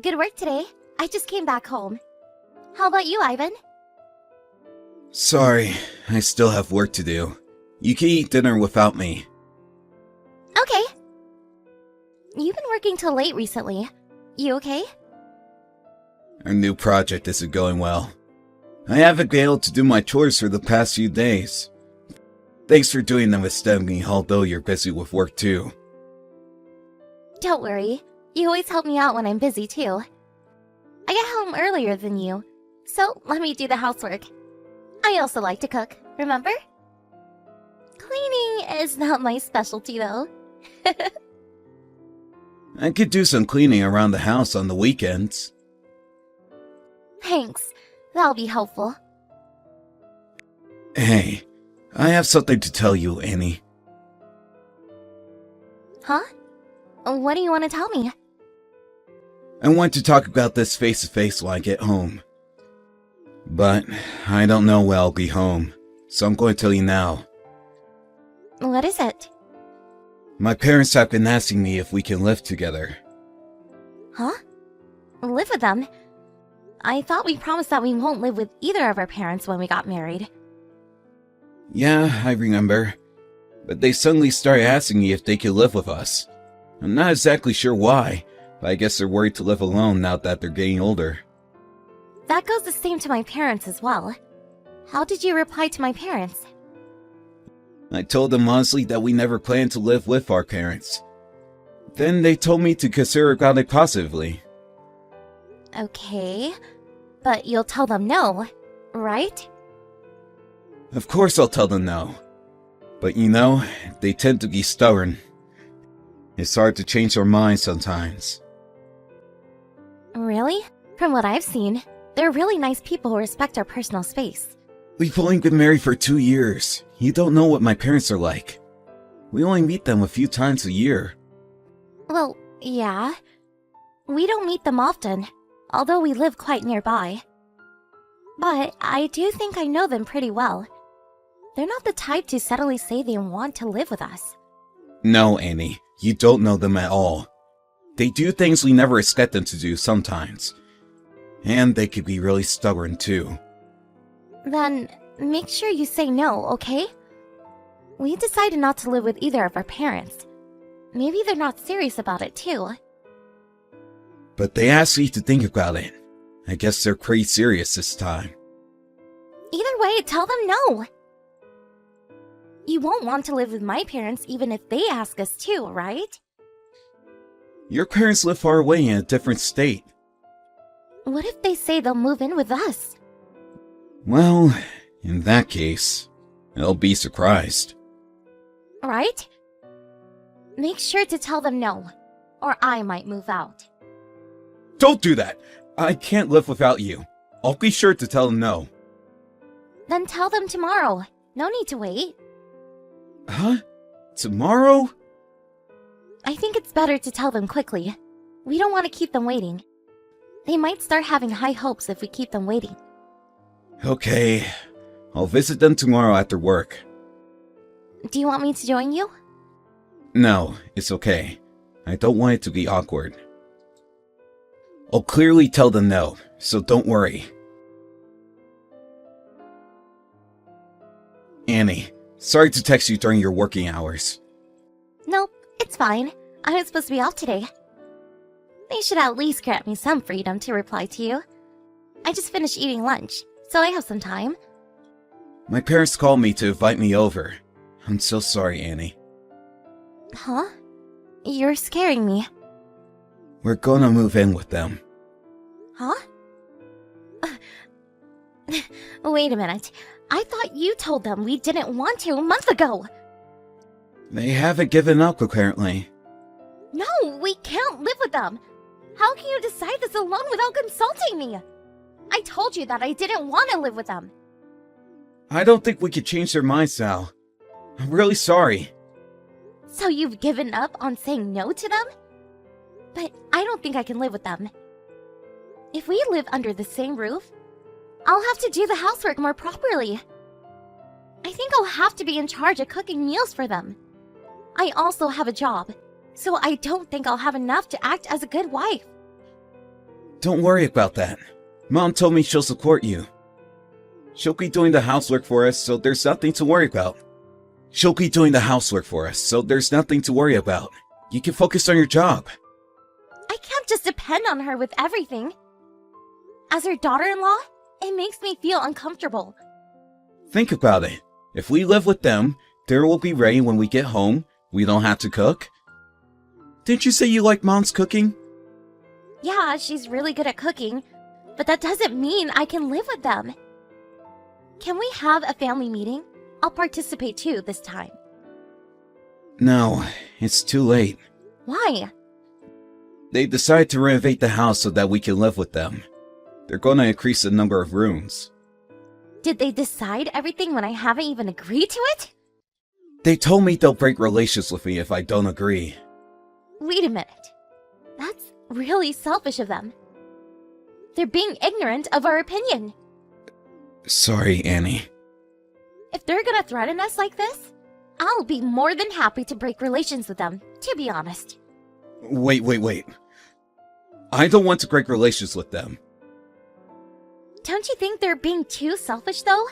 Good work today. I just came back home. How about you, Ivan? Sorry, I still have work to do. You can eat dinner without me. Okay. You've been working till late recently. You okay? Our new project isn't going well. I haven't been able to do my chores for the past few days. Thanks for doing them instead of me, although you're busy with work too. Don't worry. You always help me out when I'm busy too. I get home earlier than you, so let me do the housework. I also like to cook, remember? Cleaning is not my specialty though. I could do some cleaning around the house on the weekends. Thanks. That'll be helpful. Hey, I have something to tell you, Annie. Huh? What do you want to tell me? I want to talk about this face-to-face when I get home. But I don't know when I'll be home, so I'm going to tell you now. What is it? My parents have been asking me if we can live together. Huh? Live with them? I thought we promised that we won't live with either of our parents when we got married. Yeah, I remember. But they suddenly started asking me if they could live with us. I'm not exactly sure why, but I guess they're worried to live alone now that they're getting older. That goes the same to my parents as well. How did you reply to my parents? I told them honestly that we never planned to live with our parents. Then they told me to consider about it positively. Okay, but you'll tell them no, right? Of course I'll tell them no. But you know, they tend to be stubborn. It's hard to change their minds sometimes. Really? From what I've seen, they're really nice people who respect our personal space. We've only been married for 2 years. You don't know what my parents are like. We only meet them a few times a year. Well, yeah. We don't meet them often, although we live quite nearby. But I do think I know them pretty well. They're not the type to suddenly say they want to live with us. No, Annie, you don't know them at all. They do things we never expect them to do sometimes. And they could be really stubborn too. Then, make sure you say no, okay? We decided not to live with either of our parents. Maybe they're not serious about it too. But they asked me to think about it. I guess they're pretty serious this time. Either way, tell them no. You won't want to live with my parents even if they ask us to, right? Your parents live far away in a different state. What if they say they'll move in with us? Well, in that case, I'll be surprised. Right? Make sure to tell them no, or I might move out. Don't do that! I can't live without you. I'll be sure to tell them no. Then tell them tomorrow. No need to wait. Huh? Tomorrow? I think it's better to tell them quickly. We don't want to keep them waiting. They might start having high hopes if we keep them waiting. Okay, I'll visit them tomorrow after work. Do you want me to join you? No, it's okay. I don't want it to be awkward. I'll clearly tell them no, so don't worry. Annie, sorry to text you during your working hours. Nope, it's fine. I was supposed to be off today. They should at least grant me some freedom to reply to you. I just finished eating lunch, so I have some time. My parents called me to invite me over. I'm so sorry, Annie. Huh? You're scaring me. We're gonna move in with them. Huh? Wait a minute. I thought you told them we didn't want to a month ago. They haven't given up, apparently. No, we can't live with them. How can you decide this alone without consulting me? I told you that I didn't want to live with them. I don't think we could change their minds now. I'm really sorry. So you've given up on saying no to them? But I don't think I can live with them. If we live under the same roof, I'll have to do the housework more properly. I think I'll have to be in charge of cooking meals for them. I also have a job, so I don't think I'll have enough to act as a good wife. Don't worry about that. Mom told me she'll support you. She'll be doing the housework for us, so there's nothing to worry about. You can focus on your job. I can't just depend on her with everything. As her daughter-in-law, it makes me feel uncomfortable. Think about it. If we live with them, dinner will be ready when we get home. We don't have to cook. Didn't you say you like Mom's cooking? Yeah, she's really good at cooking, but that doesn't mean I can live with them. Can we have a family meeting? I'll participate too this time. No, it's too late. Why? They decided to renovate the house so that we can live with them. They're going to increase the number of rooms. Did they decide everything when I haven't even agreed to it? They told me they'll break relations with me if I don't agree. Wait a minute. That's really selfish of them. They're being ignorant of our opinion. Sorry, Annie. If they're gonna threaten us like this, I'll be more than happy to break relations with them, to be honest. Wait. I don't want to break relations with them. Don't you think they're being too selfish, though?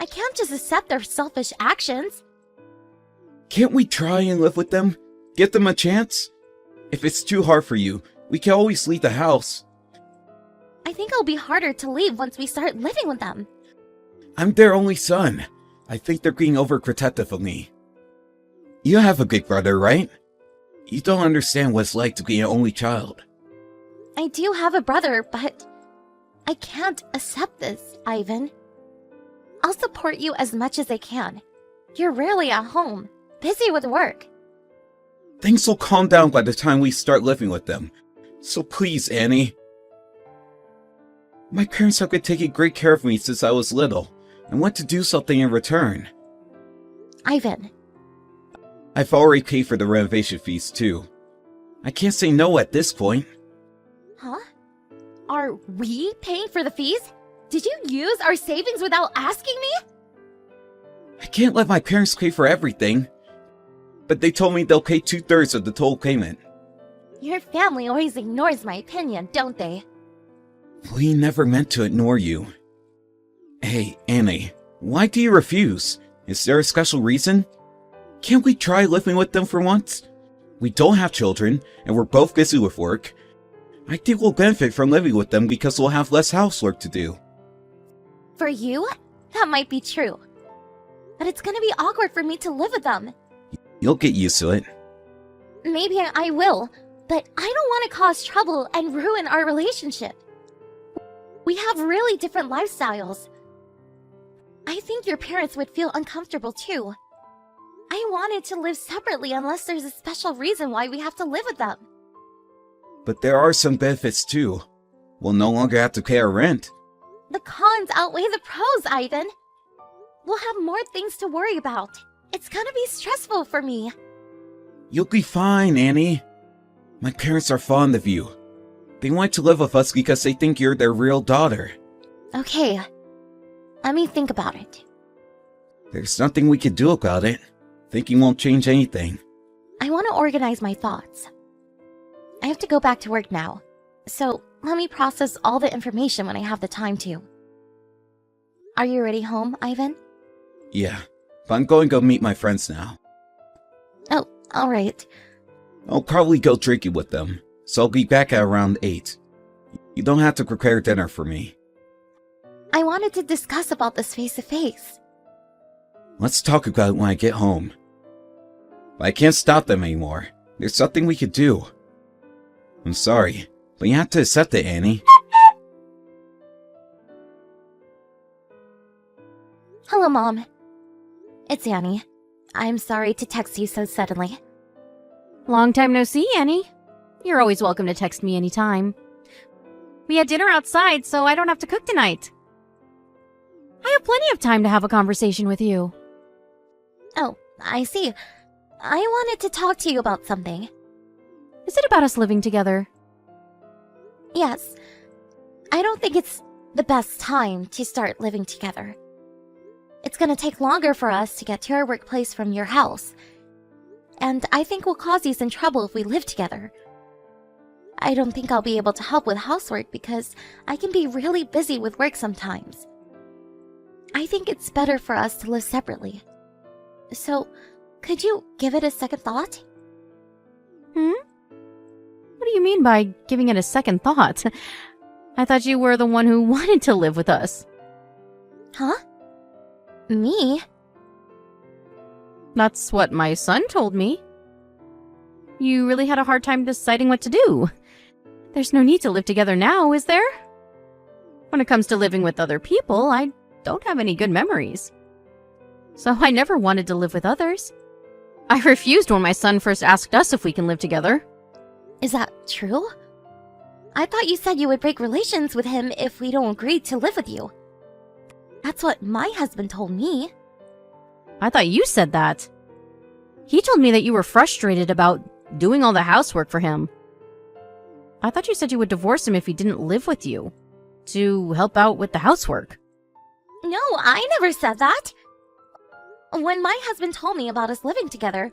I can't just accept their selfish actions. Can't we try and live with them? Give them a chance? If it's too hard for you, we can always leave the house. I think it'll be harder to leave once we start living with them. I'm their only son. I think they're being overprotective of me. You have a big brother, right? You don't understand what it's like to be an only child. I do have a brother, but I can't accept this, Ivan. I'll support you as much as I can. You're rarely at home, busy with work. Things will calm down by the time we start living with them. So please, Annie. My parents have been taking great care of me since I was little, and want to do something in return. Ivan. I've already paid for the renovation fees, too. I can't say no at this point. Huh? Are we paying for the fees? Did you use our savings without asking me? I can't let my parents pay for everything. But they told me they'll pay 2/3 of the total payment. Your family always ignores my opinion, don't they? We never meant to ignore you. Hey, Annie, why do you refuse? Is there a special reason? Can't we try living with them for once? We don't have children, and we're both busy with work. I think we'll benefit from living with them because we'll have less housework to do. For you, that might be true. But it's gonna be awkward for me to live with them. You'll get used to it. Maybe I will, but I don't want to cause trouble and ruin our relationship. We have really different lifestyles. I think your parents would feel uncomfortable too. I wanted to live separately unless there's a special reason why we have to live with them. But there are some benefits too. We'll no longer have to pay our rent. The cons outweigh the pros, Ivan. We'll have more things to worry about. It's gonna be stressful for me. You'll be fine, Annie. My parents are fond of you. They want to live with us because they think you're their real daughter. Okay. Let me think about it. There's nothing we can do about it. Thinking won't change anything. I want to organize my thoughts. I have to go back to work now, so let me process all the information when I have the time to. Are you already home, Ivan? Yeah, but I'm going to go meet my friends now. Oh, alright. I'll probably go drinking with them, so I'll be back at around 8. You don't have to prepare dinner for me. I wanted to discuss about this face-to-face. Let's talk about it when I get home. But I can't stop them anymore. There's something we could do. I'm sorry, but you have to accept it, Annie. Hello, Mom. It's Annie. I'm sorry to text you so suddenly. Long time no see, Annie. You're always welcome to text me anytime. We had dinner outside, so I don't have to cook tonight. I have plenty of time to have a conversation with you. Oh, I see. I wanted to talk to you about something. Is it about us living together? Yes. I don't think it's the best time to start living together. It's gonna take longer for us to get to our workplace from your house. And I think we'll cause you some trouble if we live together. I don't think I'll be able to help with housework because I can be really busy with work sometimes. I think it's better for us to live separately. So, could you give it a second thought? What do you mean by giving it a second thought? I thought you were the one who wanted to live with us. Huh? Me? That's what my son told me. You really had a hard time deciding what to do. There's no need to live together now, is there? When it comes to living with other people, I don't have any good memories. So I never wanted to live with others. I refused when my son first asked us if we can live together. Is that true? I thought you said you would break relations with him if we don't agree to live with you. That's what my husband told me. I thought you said that. He told me that you were frustrated about doing all the housework for him. I thought you said you would divorce him if he didn't live with you, to help out with the housework. No, I never said that. When my husband told me about us living together,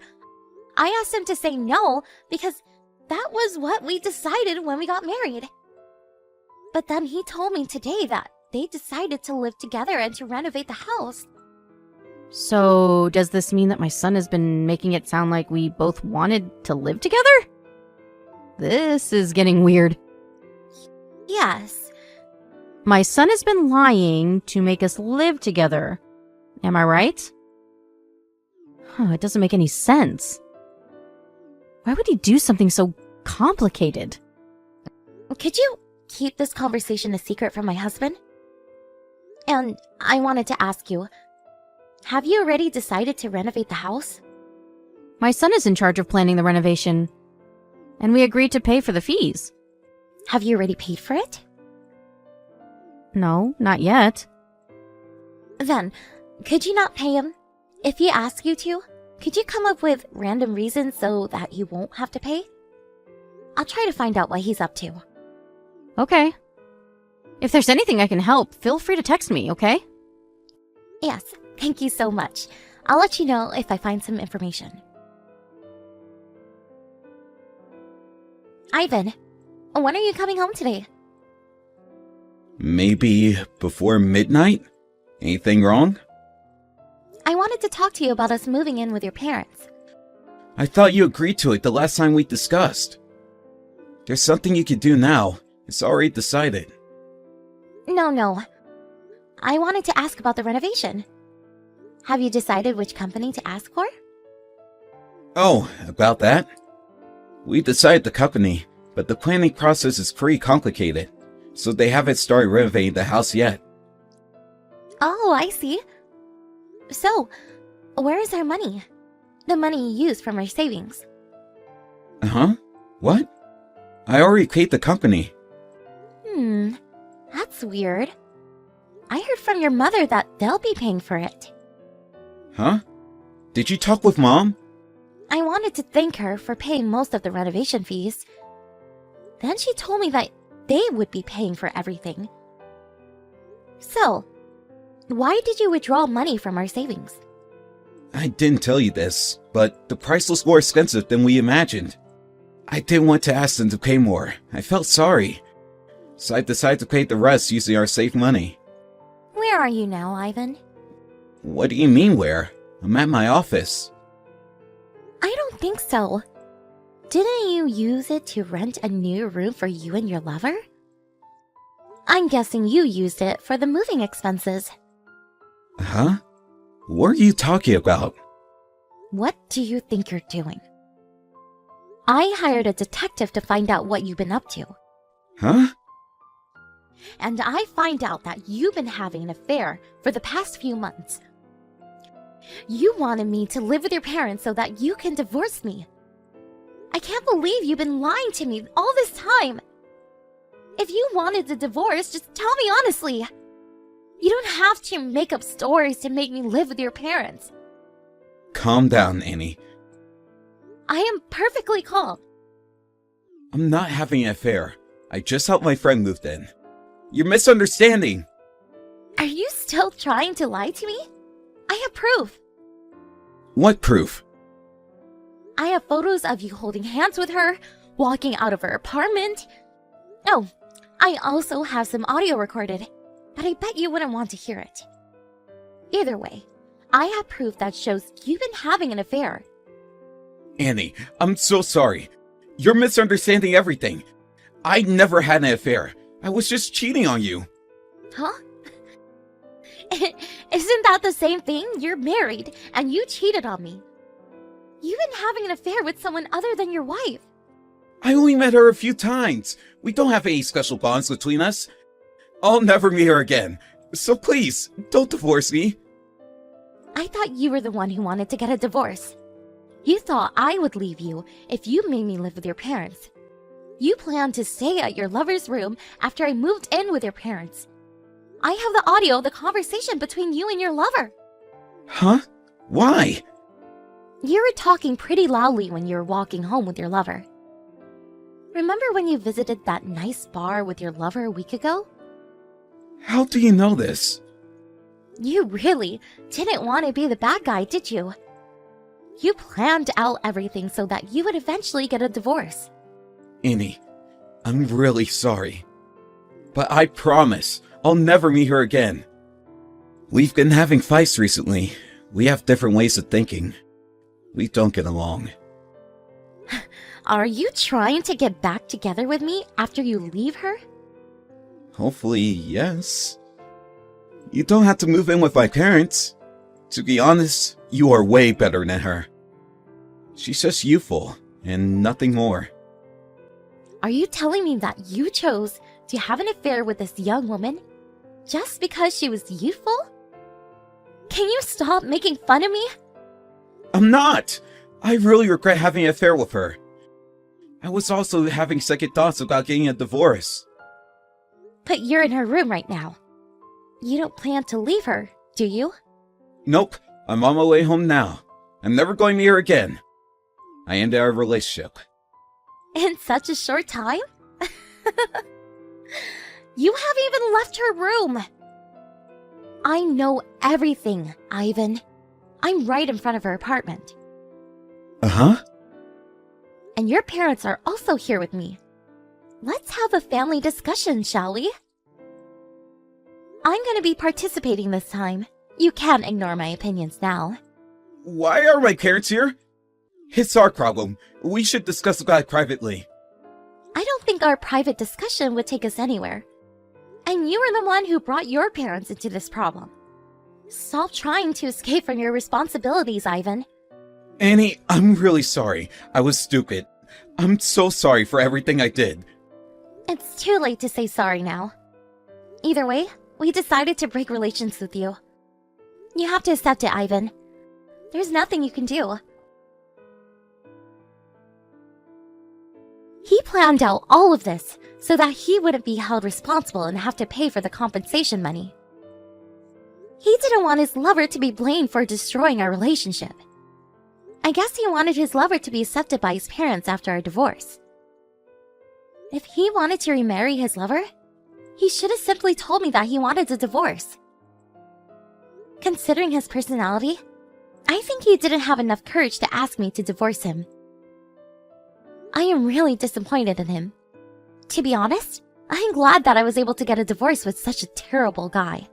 I asked him to say no because that was what we decided when we got married. But then he told me today that they decided to live together and to renovate the house. So, does this mean that my son has been making it sound like we both wanted to live together? This is getting weird. Yes. My son has been lying to make us live together. Am I right? It doesn't make any sense. Why would he do something so complicated? Could you keep this conversation a secret from my husband? And I wanted to ask you, have you already decided to renovate the house? My son is in charge of planning the renovation, and we agreed to pay for the fees. Have you already paid for it? No, not yet. Then, could you not pay him? If he asks you to, could you come up with random reasons so that you won't have to pay? I'll try to find out what he's up to. Okay. If there's anything I can help, feel free to text me, okay? Yes, thank you so much. I'll let you know if I find some information. Ivan, when are you coming home today? Maybe before midnight? Anything wrong? I wanted to talk to you about us moving in with your parents. I thought you agreed to it the last time we discussed. There's something you could do now. It's already decided. No. I wanted to ask about the renovation. Have you decided which company to ask for? Oh, about that? We decided the company, but the planning process is pretty complicated, so they haven't started renovating the house yet. Oh, I see. So, where is our money? The money you used from our savings. Huh? What? I already paid the company. That's weird. I heard from your mother that they'll be paying for it. Huh? Did you talk with Mom? I wanted to thank her for paying most of the renovation fees. Then she told me that they would be paying for everything. So, why did you withdraw money from our savings? I didn't tell you this, but the price was more expensive than we imagined. I didn't want to ask them to pay more. I felt sorry. So I decided to pay the rest using our saved money. Where are you now, Ivan? What do you mean where? I'm at my office. I don't think so. Didn't you use it to rent a new room for you and your lover? I'm guessing you used it for the moving expenses. Huh? What are you talking about? What do you think you're doing? I hired a detective to find out what you've been up to. Huh? And I find out that you've been having an affair for the past few months. You wanted me to live with your parents so that you can divorce me. I can't believe you've been lying to me all this time. If you wanted the divorce, just tell me honestly. You don't have to make up stories to make me live with your parents. Calm down, Annie. I am perfectly calm. I'm not having an affair. I just helped my friend move in. You're misunderstanding. Are you still trying to lie to me? I have proof. What proof? I have photos of you holding hands with her, walking out of her apartment. Oh, I also have some audio recorded, but I bet you wouldn't want to hear it. Either way, I have proof that shows you've been having an affair. Annie, I'm so sorry. You're misunderstanding everything. I never had an affair. I was just cheating on you. Huh? Isn't that the same thing? You're married, and you cheated on me. You've been having an affair with someone other than your wife. I only met her a few times. We don't have any special bonds between us. I'll never meet her again. So please, don't divorce me. I thought you were the one who wanted to get a divorce. You thought I would leave you if you made me live with your parents. You planned to stay at your lover's room after I moved in with your parents. I have the audio of the conversation between you and your lover. Huh? Why? You were talking pretty loudly when you were walking home with your lover. Remember when you visited that nice bar with your lover a week ago? How do you know this? You really didn't want to be the bad guy, did you? You planned out everything so that you would eventually get a divorce. Annie, I'm really sorry. But I promise I'll never meet her again. We've been having fights recently. We have different ways of thinking. We don't get along. Are you trying to get back together with me after you leave her? Hopefully, yes. You don't have to move in with my parents. To be honest, you are way better than her. She's just youthful, and nothing more. Are you telling me that you chose to have an affair with this young woman just because she was youthful? Can you stop making fun of me? I'm not! I really regret having an affair with her. I was also having second thoughts about getting a divorce. But you're in her room right now. You don't plan to leave her, do you? Nope, I'm on my way home now. I'm never going to meet her again. I ended our relationship. In such a short time? You haven't even left her room. I know everything, Ivan. I'm right in front of her apartment. Uh-huh? And your parents are also here with me. Let's have a family discussion, shall we? I'm going to be participating this time. You can't ignore my opinions now. Why are my parents here? It's our problem. We should discuss about it privately. I don't think our private discussion would take us anywhere. And you were the one who brought your parents into this problem. Stop trying to escape from your responsibilities, Ivan. Annie, I'm really sorry. I was stupid. I'm so sorry for everything I did. It's too late to say sorry now. Either way, we decided to break relations with you. You have to accept it, Ivan. There's nothing you can do. He planned out all of this so that he wouldn't be held responsible and have to pay for the compensation money. He didn't want his lover to be blamed for destroying our relationship. I guess he wanted his lover to be accepted by his parents after our divorce. If he wanted to remarry his lover, he should have simply told me that he wanted a divorce. Considering his personality, I think he didn't have enough courage to ask me to divorce him. I am really disappointed in him. To be honest, I'm glad that I was able to get a divorce with such a terrible guy.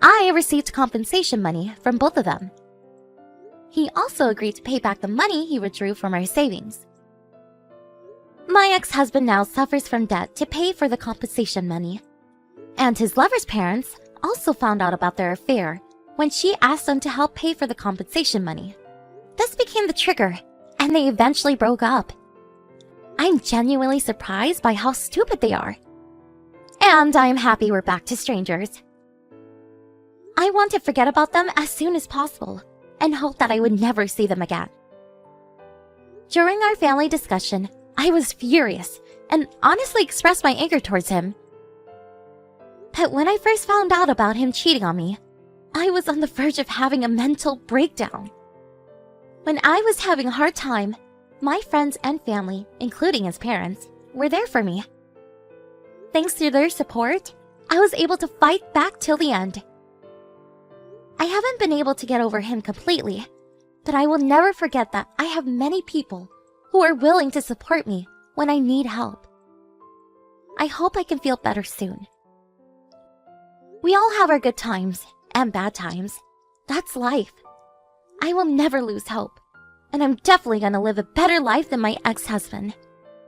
I received compensation money from both of them. He also agreed to pay back the money he withdrew from our savings. My ex-husband now suffers from debt to pay for the compensation money. And his lover's parents also found out about their affair when she asked them to help pay for the compensation money. This became the trigger, and they eventually broke up. I'm genuinely surprised by how stupid they are. And I'm happy we're back to strangers. I want to forget about them as soon as possible and hope that I would never see them again. During our family discussion, I was furious and honestly expressed my anger towards him. But when I first found out about him cheating on me, I was on the verge of having a mental breakdown. When I was having a hard time, my friends and family, including his parents, were there for me. Thanks to their support, I was able to fight back till the end. I haven't been able to get over him completely, but I will never forget that I have many people who who are willing to support me when I need help. I hope I can feel better soon. We all have our good times and bad times. That's life. I will never lose hope, and I'm definitely gonna live a better life than my ex-husband.